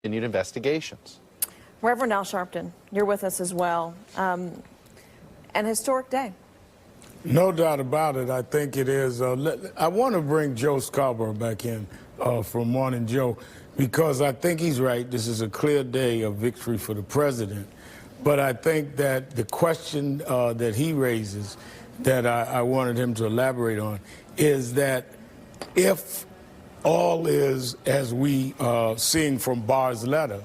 continued investigations. Reverend Al Sharpton, you're with us as well. An historic day. No doubt about it. I think it is. I want to bring Joe Scarborough back in from Morning Joe, because I think he's right. This is a clear day of victory for the president. But I think that the question that he raises that I wanted him to elaborate on is that if all is as we seeing from Barr's letter,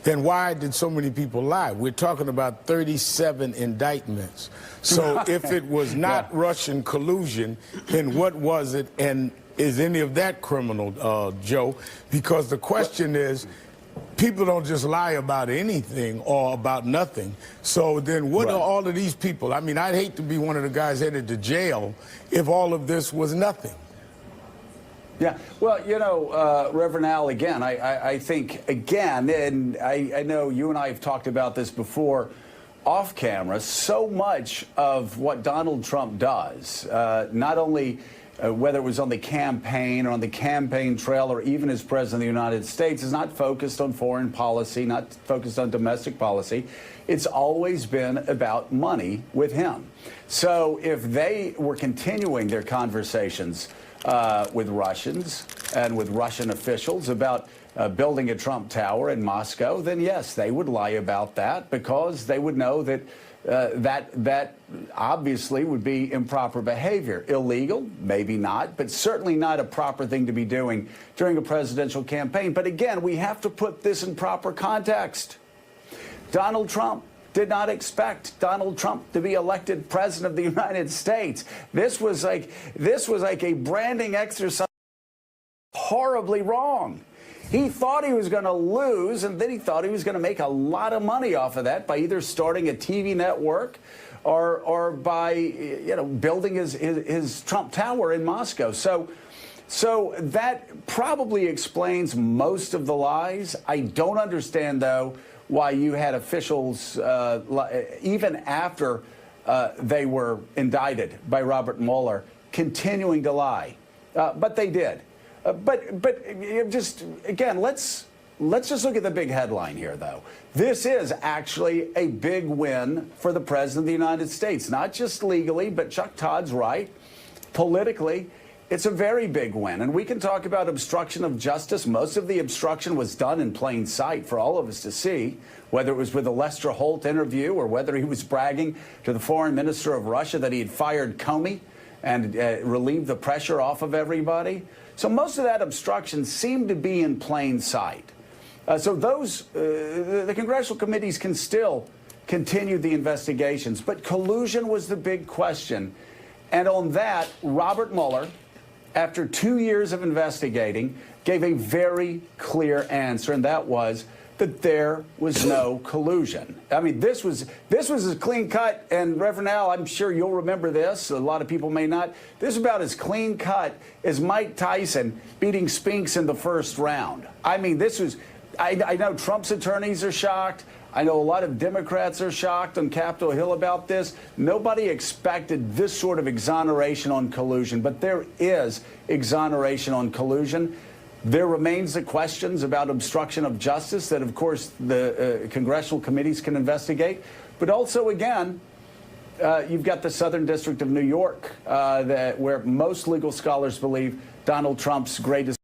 then why did so many people lie? We're talking about 37 indictments. So if it was not Russian collusion, then what was it? And is any of that criminal, Joe? Because the question is, people don't just lie about anything or about nothing. So then what are all of these people? I mean, I'd hate to be one of the guys headed to jail if all of this was nothing. Yeah, well, you know, Reverend Al, again, I think, again, and I know you and I have talked about this before off camera, so much of what Donald Trump does, not only whether it was on the campaign or on the campaign trail or even as president of the United States, is not focused on foreign policy, not focused on domestic policy. It's always been about money with him. So if they were continuing their conversations with Russians and with Russian officials about building a Trump Tower in Moscow, then yes, they would lie about that, because they would know that that obviously would be improper behavior. Illegal, maybe not, but certainly not a proper thing to be doing during a presidential campaign. But again, we have to put this in proper context. Donald Trump did not expect Donald Trump to be elected president of the United States. This was like a branding exercise horribly wrong. He thought he was going to lose, and then he thought he was going to make a lot of money off of that by either starting a TV network or by, you know, building his Trump Tower in Moscow. So that probably explains most of the lies. I don't understand, though, why you had officials, even after they were indicted by Robert Mueller, continuing to lie. But they did. But just, again, let's just look at the big headline here, though. This is actually a big win for the President of the United States, not just legally, but Chuck Todd's right. Politically, it's a very big win. And we can talk about obstruction of justice. Most of the obstruction was done in plain sight for all of us to see, whether it was with the Lester Holt interview or whether he was bragging to the foreign minister of Russia that he had fired Comey and relieved the pressure off of everybody. So most of that obstruction seemed to be in plain sight. So the congressional committees can still continue the investigations. But collusion was the big question. And on that, Robert Mueller, after 2 years of investigating, gave a very clear answer, and that was that there was no collusion. I mean, this was as clean cut, and Reverend Al, I'm sure you'll remember this. A lot of people may not. This is about as clean cut as Mike Tyson beating Spinks in the first round. I mean, this was, I know Trump's attorneys are shocked. I know a lot of Democrats are shocked on Capitol Hill about this. Nobody expected this sort of exoneration on collusion, but there is exoneration on collusion. There remains the questions about obstruction of justice that, of course, the congressional committees can investigate. But also, again, you've got the Southern District of New York, where most legal scholars believe Donald Trump's greatest